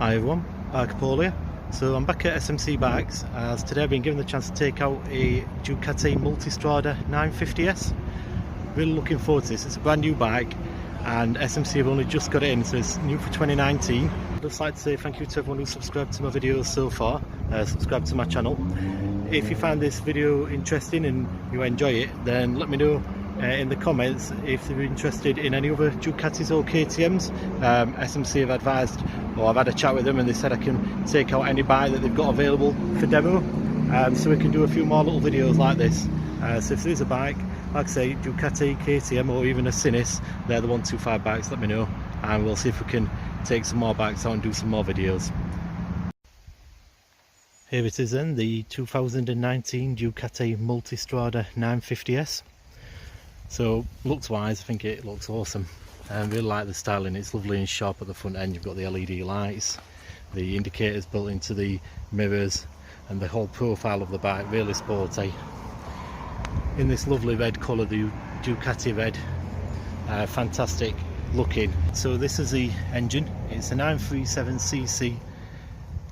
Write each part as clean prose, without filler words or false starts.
Hi everyone, Arcapolia. So I'm back at SMC Bikes as today I've been given the chance to take out a Ducati Multistrada 950S. Really looking forward to this. It's a brand new bike and SMC have only just got it in, so it's new for 2019. I'd just like to say thank you to everyone who subscribed to my videos so far, subscribe to my channel. If you find this video interesting and you enjoy it, then let me know in the comments if they're interested in any other Ducatis or KTMs. SMC have advised, or I've had a chat with them and they said I can take out any bike that they've got available for demo, so we can do a few more little videos like this. So if there's a bike, like I say, Ducati, KTM or even a Sinis, they're the 125 bikes, let me know and we'll see if we can take some more bikes out and do some more videos. Here it is then, the 2019 Ducati Multistrada 950S. So looks wise, I think it looks awesome. I really like the styling. It's lovely and sharp at the front end. You've got the LED lights, the indicators built into the mirrors, and the whole profile of the bike really sporty. In this lovely red colour, the Ducati red, fantastic looking. So this is the engine. It's a 937cc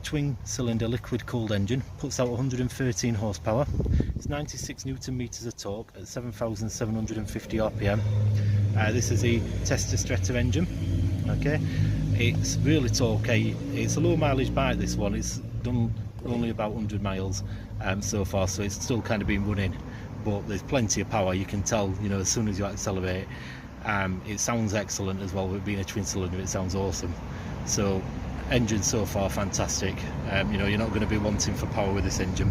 twin cylinder liquid cooled engine, puts out 113 horsepower. It's 96 newton meters of torque at 7,750 rpm. This is a tester stretta engine. Okay, it's really torquey. It's a low mileage bike, this one. It's done only about 100 miles so far, so it's still kind of been running, but there's plenty of power. You can tell, you know, as soon as you accelerate. It sounds excellent as well. With being a twin cylinder, it sounds awesome. So engine so far fantastic. You know, you're not going to be wanting for power with this engine.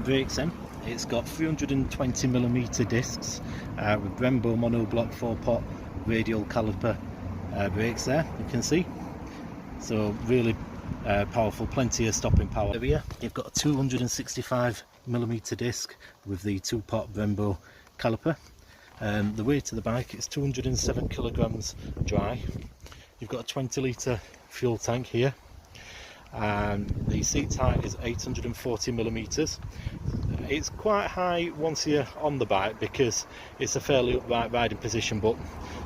Brakes then, it's got 320mm discs with Brembo monoblock 4-pot radial caliper brakes there, you can see. So really powerful, plenty of stopping power. Here you've got a 265mm disc with the 2-pot Brembo caliper. The weight of the bike is 207 kilograms dry. You've got a 20 litre fuel tank here, and the seat height is 840mm. It's quite high once you're on the bike because it's a fairly upright riding position, but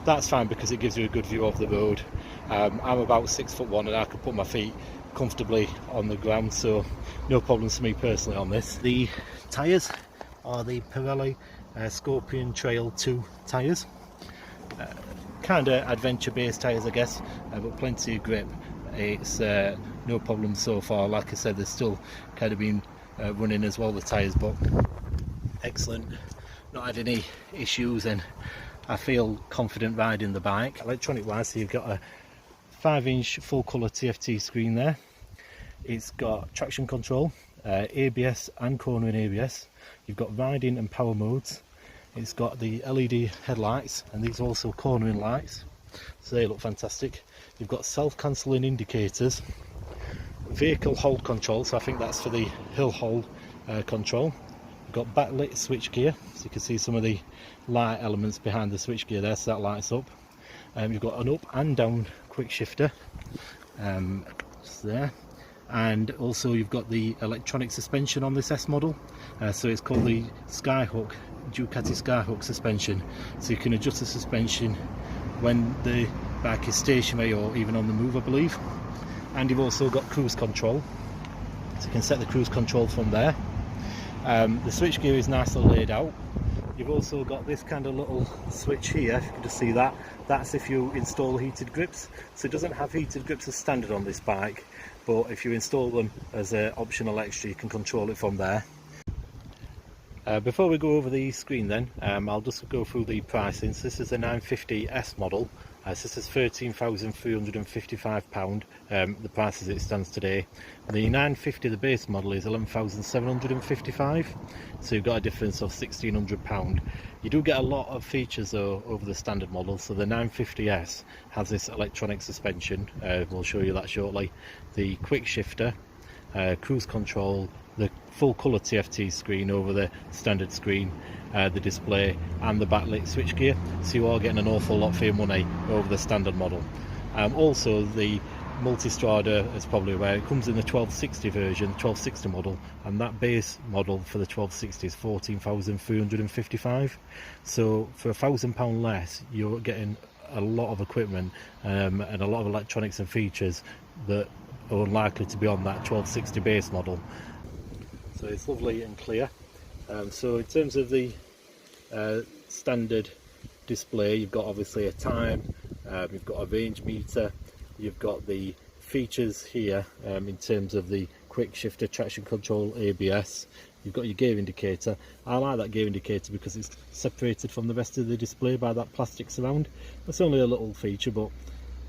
that's fine because it gives you a good view of the road. I'm about 6'1" and I can put my feet comfortably on the ground, so no problems for me personally on this. The tyres are the Pirelli Scorpion Trail 2 tyres. Kind of adventure based tyres, I guess, but plenty of grip. It's no problem so far. Like I said, they're still kind of been running as well, the tyres, but excellent. Not had any issues and I feel confident riding the bike. Electronic wise, so you've got a 5-inch full colour TFT screen there. It's got traction control, ABS and cornering ABS. You've got riding and power modes. It's got the LED headlights and these are also cornering lights, so they look fantastic. You've got self-cancelling indicators, vehicle hold control, so I think that's for the hill hold control. You've got backlit switch gear, so you can see some of the light elements behind the switch gear there, so that lights up. You've got an up and down quick shifter, just there. And also you've got the electronic suspension on this S model, so it's called the Skyhook, Ducati Skyhook suspension, so you can adjust the suspension when the bike is stationary or even on the move, I believe. And you've also got cruise control, so you can set the cruise control from there. The switch gear is nicely laid out. You've also got this kind of little switch here, if you can just see that, that's if you install heated grips. So it doesn't have heated grips as standard on this bike, but if you install them as an optional extra, you can control it from there. Before we go over the screen then, I'll just go through the pricing. So this is the 950S model. So this is £13,355, the price as it stands today. The 950, the base model, is £11,755, so you've got a difference of £1,600. You do get a lot of features though over the standard model. So the 950S has this electronic suspension, we'll show you that shortly, the quick shifter, cruise control, the full colour TFT screen over the standard screen, the display and the backlit switch gear, so you are getting an awful lot for your money over the standard model. Also the Multistrada, as probably aware, it comes in the 1260 version, 1260 model, and that base model for the 1260 is 14,355. So for £1,000 less, you're getting a lot of equipment and a lot of electronics and features that are unlikely to be on that 1260 base model. So it's lovely and clear. So in terms of the standard display, you've got obviously a time, you've got a range meter, you've got the features here in terms of the quick shifter, traction control, ABS. You've got your gear indicator. I like that gear indicator because it's separated from the rest of the display by that plastic surround. It's only a little feature, but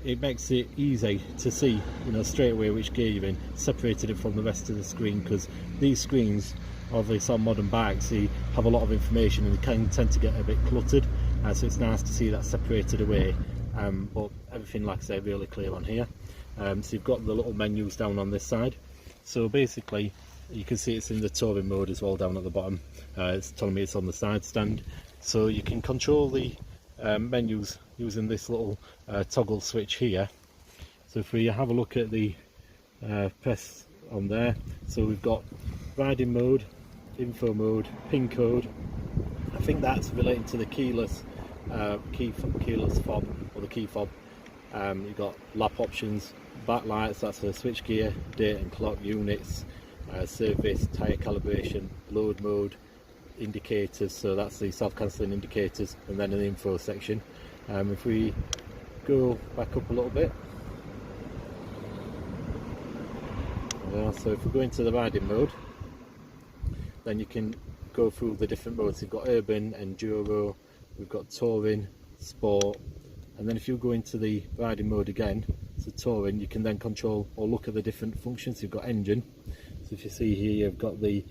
it makes it easy to see, you know, straight away which gear you're in, separated it from the rest of the screen, because these screens, obviously on modern bikes, they have a lot of information and they can tend to get a bit cluttered, so it's nice to see that separated away. But everything, like I say, really clear on here. So you've got the little menus down on this side. So basically you can see it's in the touring mode as well down at the bottom. It's telling me it's on the side stand, so you can control the menus using this little toggle switch here. So if we have a look at the press on there, so we've got riding mode, info mode, pin code. I think that's relating to the keyless keyless fob, or the key fob. You've got lap options, backlights, that's for switch gear, date and clock, units, service, tyre calibration, load mode, indicators, so that's the self-cancelling indicators, and then an info section. If we go back up a little bit, so if we go into the riding mode, then you can go through the different modes. You've got urban, enduro, we've got touring, sport, and then if you go into the riding mode again, so touring, you can then control or look at the different functions. You've got engine, so if you see here, you've got the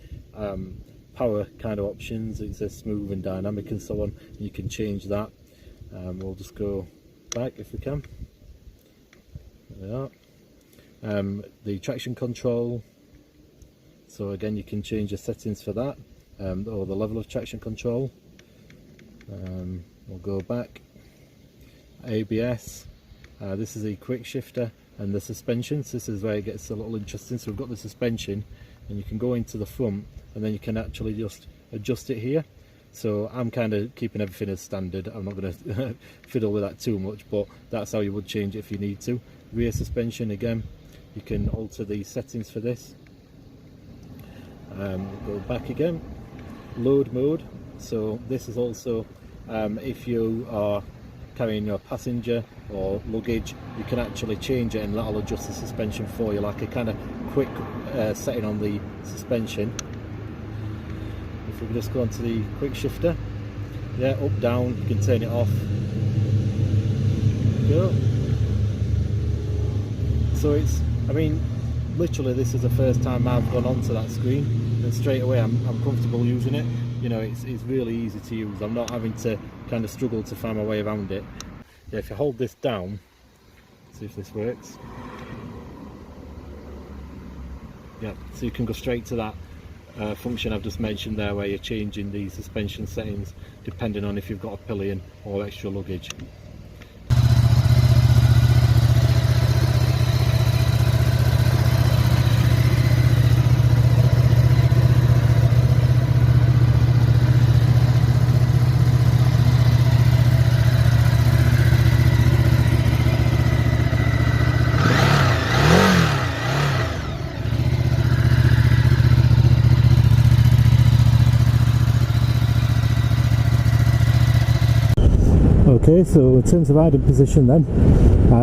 power kind of options. It says smooth and dynamic and so on. You can change that. We'll just go back if we can. There we are. The traction control, so again you can change the settings for that, or the level of traction control. We'll go back. ABS, this is the quick shifter, and the suspensions. This is where it gets a little interesting. So we've got the suspension, and you can go into the front, and then you can actually just adjust it here. So I'm kind of keeping everything as standard. I'm not going to fiddle with that too much, but that's how you would change it if you need to. Rear suspension, again, you can alter the settings for this. Go back again. Load mode, so this is also if you are carrying your passenger or luggage, you can actually change it and that'll adjust the suspension for you, like a kind of quick setting on the suspension. If we just go onto the quick shifter, yeah, up, down, you can turn it off. Go. So it's, I mean, literally this is the first time I've gone onto that screen, and straight away I'm comfortable using it. You know, it's really easy to use. I'm not having to kind of struggle to find my way around it. Yeah, if you hold this down, see if this works. Yeah, so you can go straight to that function I've just mentioned there, where you're changing the suspension settings depending on if you've got a pillion or extra luggage. Okay, so in terms of riding position then,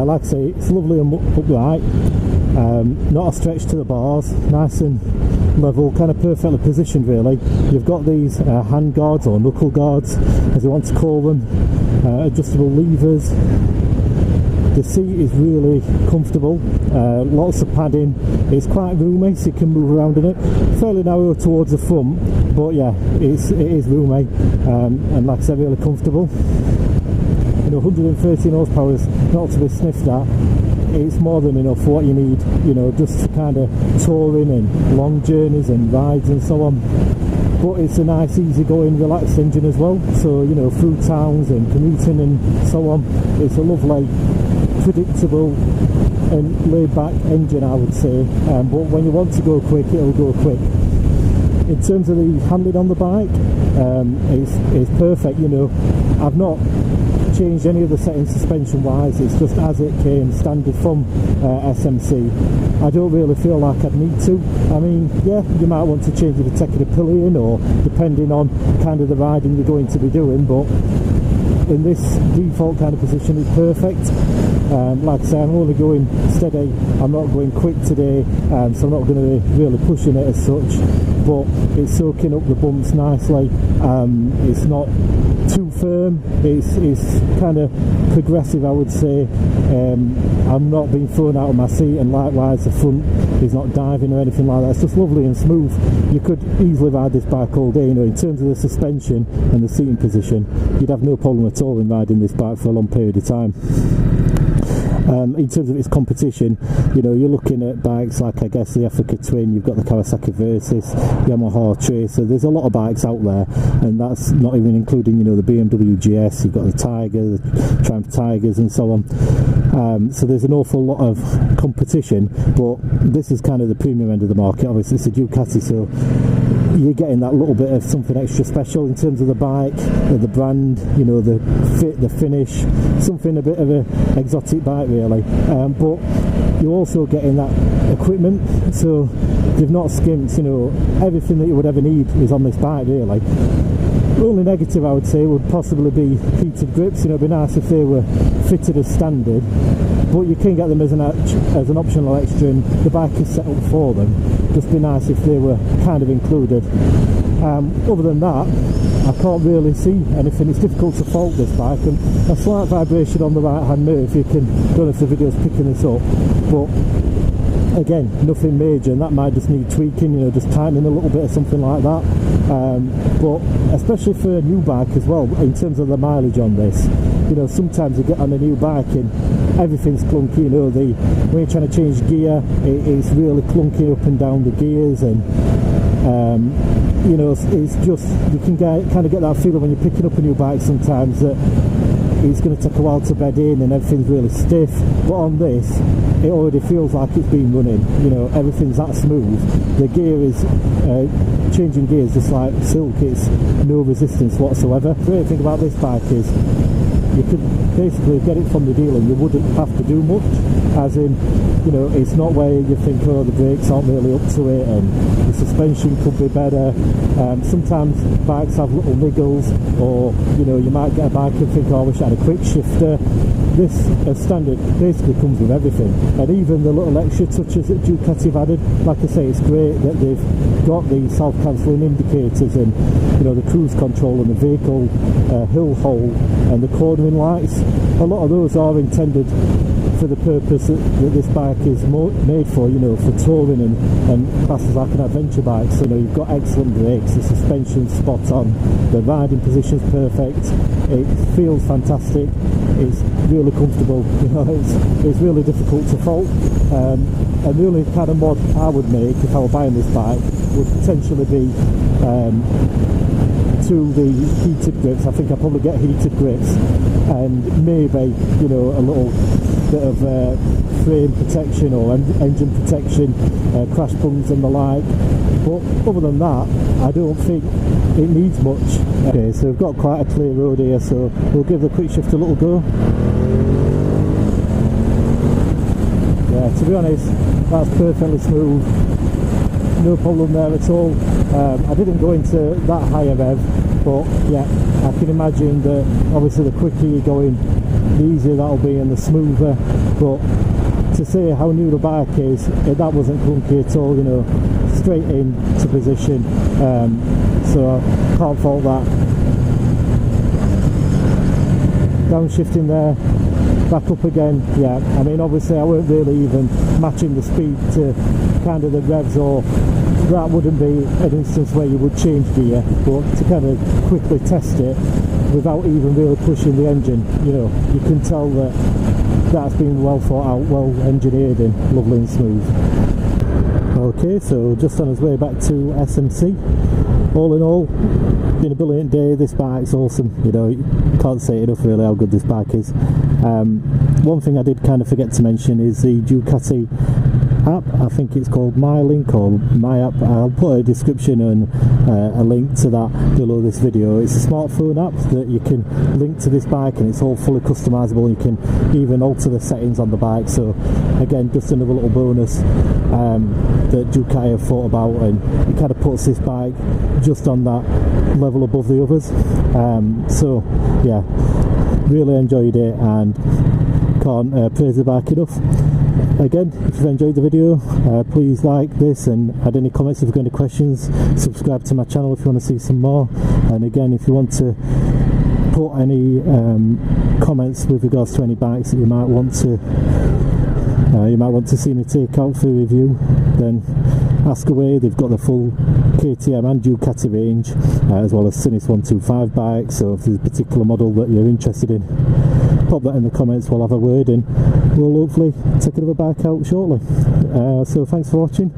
like I say, it's lovely and upright, not a stretch to the bars, nice and level, kind of perfectly positioned really. You've got these hand guards, or knuckle guards as you want to call them, adjustable levers. The seat is really comfortable, lots of padding, it's quite roomy so you can move around in it, fairly narrow towards the front, but yeah, it is roomy, and like I said, really comfortable. You know, 113 horsepower is not to be sniffed at. It's more than enough for what you need, you know, just kind of touring and long journeys and rides and so on. But it's a nice, easy-going, relaxed engine as well. So, you know, through towns and commuting and so on, it's a lovely, predictable and laid-back engine, I would say. But when you want to go quick, it'll go quick. In terms of the handling on the bike, it's perfect. You know, I've not changed any of the settings suspension wise. It's just as it came standard from SMC. I don't really feel like I'd need to. I mean, yeah, you might want to change the tech of the pillion, or depending on kind of the riding you're going to be doing, but in this default kind of position it's perfect. Like I say, I'm only going steady, I'm not going quick today, so I'm not going to be really pushing it as such, but it's soaking up the bumps nicely. It's not too firm, it's kind of progressive, I would say. I'm not being thrown out of my seat, and likewise the front is not diving or anything like that. It's just lovely and smooth. You could easily ride this bike all day. You know, in terms of the suspension and the seating position, you'd have no problem at all in riding this bike for a long period of time. In terms of its competition, you know, you're looking at bikes like, I guess, the Africa Twin, you've got the Kawasaki Versys, Yamaha Tracer. There's a lot of bikes out there, and that's not even including, you know, the BMW GS, you've got the Tiger, the Triumph Tigers and so on. So there's an awful lot of competition, but this is kind of the premium end of the market. Obviously it's a Ducati, so you're getting that little bit of something extra special in terms of the bike, the brand, you know, the fit, the finish, something a bit of an exotic bike really. But you're also getting that equipment, so they've not skimped. You know, everything that you would ever need is on this bike really. The only negative I would say would possibly be heated grips. You know, it'd be nice if they were fitted as standard, but you can get them as an optional extra, and the bike is set up for them. Just be nice if they were kind of included. Other than that, I can't really see anything. It's difficult to fault this bike, and a slight vibration on the right hand mirror, if you can, don't know if the video's picking this up, but again, nothing major, and that might just need tweaking, you know, just tightening a little bit or something like that. But especially for a new bike as well, in terms of the mileage on this, you know, sometimes you get on a new bike and everything's clunky, you know, when you're trying to change gear, it's really clunky up and down the gears, and you know, it's just, you can kind of get that feeling when you're picking up a new bike sometimes that it's going to take a while to bed in and everything's really stiff. But on this, it already feels like it's been running, you know, everything's that smooth. The gear is changing gears just like silk, it's no resistance whatsoever. The great thing about this bike is you could basically get it from the dealer, you wouldn't have to do much, as in, you know, it's not where you think, oh, the brakes aren't really up to it and the suspension could be better. Sometimes bikes have little niggles, or, you know, you might get a bike and think, oh, I wish I had a quick shifter. This, as standard, basically comes with everything, and even the little extra touches that Ducati have added. Like I say, it's great that they've got the self-cancelling indicators, and, you know, the cruise control and the vehicle hill hold and the cornering lights. A lot of those are intended for the purpose that this bike is made for, you know, for touring and classes like an adventure bike. So, you know, you've got excellent brakes, the suspension's spot on, the riding position's perfect, it feels fantastic, it's really comfortable, you know, it's really difficult to fault. And the only kind of mod I would make if I were buying this bike would potentially be to the heated grips. I think I'll probably get heated grips, and maybe, you know, a little bit of frame protection or engine protection, crash bungs and the like. But other than that, I don't think it needs much. Okay, so we've got quite a clear road here, so we'll give the quick shift a little go. Yeah, to be honest, that's perfectly smooth, no problem there at all. I didn't go into that higher rev, but yeah, I can imagine that obviously the quicker you're going, the easier that'll be and the smoother. But to say how new the bike is, that wasn't clunky at all, you know, straight into position, so I can't fault that. Downshifting there, back up again. Yeah, I mean, obviously I weren't really even matching the speed to kind of the revs, or that wouldn't be an instance where you would change gear, but to kind of quickly test it without even really pushing the engine, you know, you can tell that that's been well thought out, well engineered and lovely and smooth. Okay, so just on his way back to SMC. All in all, been a brilliant day. This bike's awesome, you know, you can't say enough really how good this bike is. One thing I did kind of forget to mention is the Ducati app. I think it's called My Link or My App. I'll put a description and a link to that below this video. It's a smartphone app that you can link to this bike, and it's all fully customizable. You can even alter the settings on the bike. So again, just another little bonus that Ducati have thought about, and it kind of puts this bike just on that level above the others. So yeah, really enjoyed it and can't praise the bike enough. Again, if you've enjoyed the video, please like this and add any comments if you've got any questions. Subscribe to my channel if you want to see some more. And again, if you want to put any comments with regards to any bikes that you might want to see me take out for review, then ask away. They've got the full KTM and Ducati range, as well as Sinus 125 bikes. So if there's a particular model that you're interested in, pop that in the comments. We'll have a word and we'll hopefully take another bike out shortly. So thanks for watching.